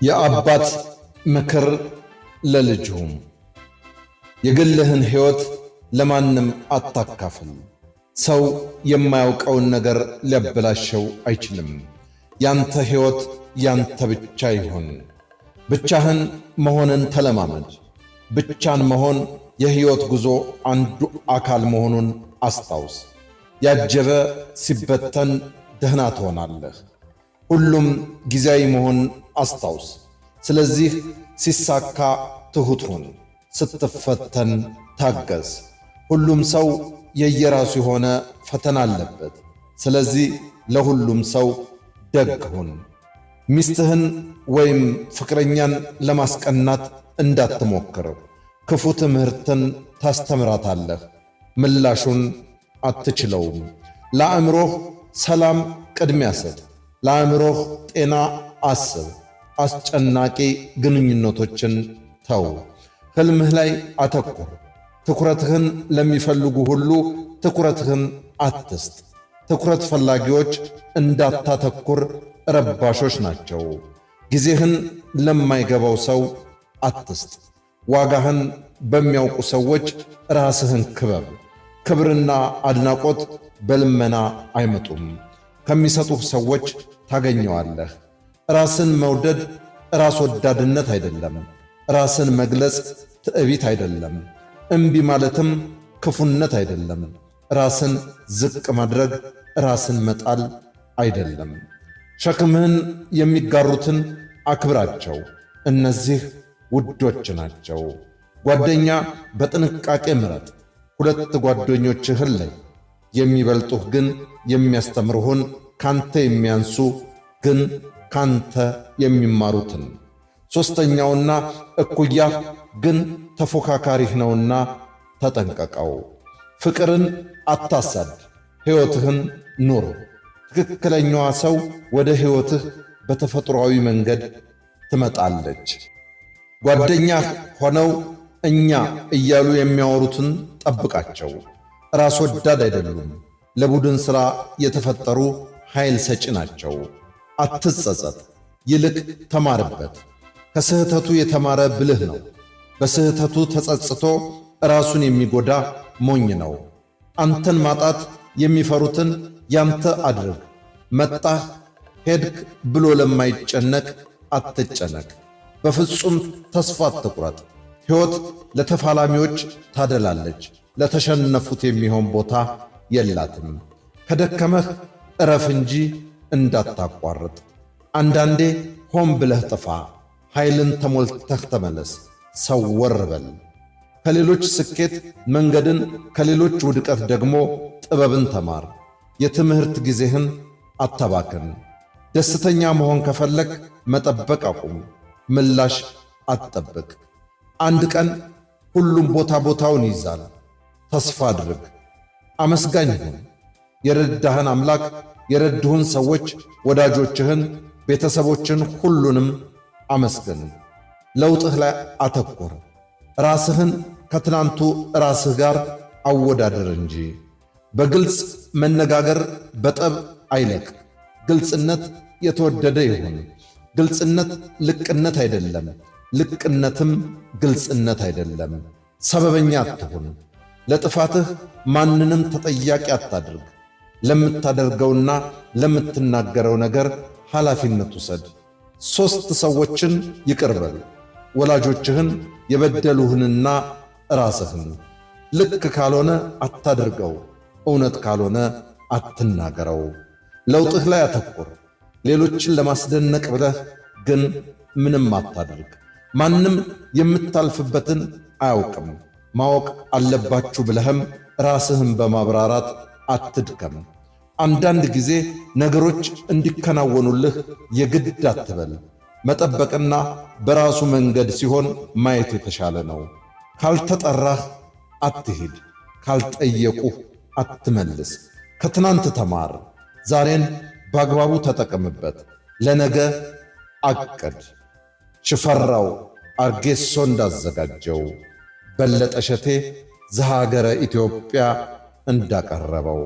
የአባት ምክር ለልጁም የግልህን ሕይወት ለማንም አታካፍል። ሰው የማያውቀውን ነገር ሊያበላሸው አይችልም። ያንተ ሕይወት ያንተ ብቻ ይሁን። ብቻህን መሆንን ተለማመድ። ብቻን መሆን የሕይወት ጉዞ አንዱ አካል መሆኑን አስታውስ። ያጀበ ሲበተን ደህና ትሆናለህ። ሁሉም ጊዜያዊ መሆን አስታውስ። ስለዚህ ሲሳካ ትሑት ሁን፣ ስትፈተን ታገዝ። ሁሉም ሰው የየራሱ የሆነ ፈተና አለበት። ስለዚህ ለሁሉም ሰው ደግ ሁን። ሚስትህን ወይም ፍቅረኛን ለማስቀናት እንዳትሞክር። ክፉ ትምህርትን ታስተምራታለህ፣ ምላሹን አትችለውም። ለአእምሮህ ሰላም ቅድሚያ ስጥ። ለአእምሮህ ጤና አስብ። አስጨናቂ ግንኙነቶችን ተው። ሕልምህ ላይ አተኩር። ትኩረትህን ለሚፈልጉ ሁሉ ትኩረትህን አትስጥ። ትኩረት ፈላጊዎች እንዳታተኩር ረባሾች ናቸው። ጊዜህን ለማይገባው ሰው አትስጥ። ዋጋህን በሚያውቁ ሰዎች ራስህን ክበብ። ክብርና አድናቆት በልመና አይመጡም፣ ከሚሰጡህ ሰዎች ታገኘዋለህ። ራስን መውደድ ራስ ወዳድነት አይደለም። ራስን መግለጽ ትዕቢት አይደለም። እምቢ ማለትም ክፉነት አይደለም። ራስን ዝቅ ማድረግ ራስን መጣል አይደለም። ሸክምህን የሚጋሩትን አክብራቸው፣ እነዚህ ውዶች ናቸው። ጓደኛ በጥንቃቄ ምረጥ። ሁለት ጓደኞችህን ለይ፣ የሚበልጡህ ግን የሚያስተምርሁን፣ ካንተ የሚያንሱ ግን ካንተ የሚማሩትን። ሦስተኛውና እኩያህ ግን ተፎካካሪህ ነውና ተጠንቀቀው። ፍቅርን አታሳድ፣ ሕይወትህን ኑር። ትክክለኛዋ ሰው ወደ ሕይወትህ በተፈጥሮአዊ መንገድ ትመጣለች። ጓደኛህ ሆነው እኛ እያሉ የሚያወሩትን ጠብቃቸው። ራስ ወዳድ አይደሉም። ለቡድን ሥራ የተፈጠሩ ኃይል ሰጪ ናቸው። አትጸጸት፣ ይልቅ ተማርበት። ከስህተቱ የተማረ ብልህ ነው። በስህተቱ ተጸጽቶ ራሱን የሚጎዳ ሞኝ ነው። አንተን ማጣት የሚፈሩትን ያንተ አድርግ። መጣህ ሄድክ ብሎ ለማይጨነቅ አትጨነቅ። በፍጹም ተስፋ አትቁረጥ። ሕይወት ለተፋላሚዎች ታደላለች፣ ለተሸነፉት የሚሆን ቦታ የላትም። ከደከመህ ዕረፍ እንጂ እንዳታቋርጥ። አንዳንዴ ሆን ብለህ ጥፋ፣ ኃይልን ተሞልተህ ተመለስ። ሰወር በል። ከሌሎች ስኬት መንገድን፣ ከሌሎች ውድቀት ደግሞ ጥበብን ተማር። የትምህርት ጊዜህን አታባክን። ደስተኛ መሆን ከፈለግ መጠበቅ አቁም። ምላሽ አትጠብቅ። አንድ ቀን ሁሉም ቦታውን ይይዛል። ተስፋ አድርግ። አመስጋኝ ሁን። የረዳህን አምላክ፣ የረድሁን ሰዎች፣ ወዳጆችህን፣ ቤተሰቦችን ሁሉንም አመስግን። ለውጥህ ላይ አተኩር። ራስህን ከትናንቱ ራስህ ጋር አወዳደር እንጂ። በግልጽ መነጋገር በጠብ አይለቅ። ግልጽነት የተወደደ ይሁን። ግልጽነት ልቅነት አይደለም፣ ልቅነትም ግልጽነት አይደለም። ሰበበኛ አትሁን። ለጥፋትህ ማንንም ተጠያቂ አታድርግ። ለምታደርገውና ለምትናገረው ነገር ኃላፊነት ውሰድ። 3 ሰዎችን ይቅር በል፣ ወላጆችህን፣ የበደሉህንና ራስህን። ልክ ካልሆነ አታድርገው፣ እውነት ካልሆነ አትናገረው። ለውጥህ ላይ አተኩር። ሌሎችን ለማስደነቅ ብለህ ግን ምንም አታድርግ። ማንም የምታልፍበትን አያውቅም። ማወቅ አለባችሁ ብለህም ራስህን በማብራራት አትድከም። አንዳንድ ጊዜ ነገሮች እንዲከናወኑልህ የግድ አትበል። መጠበቅና በራሱ መንገድ ሲሆን ማየት የተሻለ ነው። ካልተጠራህ አትሂድ፣ ካልጠየቁህ አትመልስ። ከትናንት ተማር። ዛሬን በአግባቡ ተጠቀምበት። ለነገ አቅድ። ሽፈራው አርጌሶ እንዳዘጋጀው፣ በለጠ ሸቴ ዘሀገረ ኢትዮጵያ እንዳቀረበው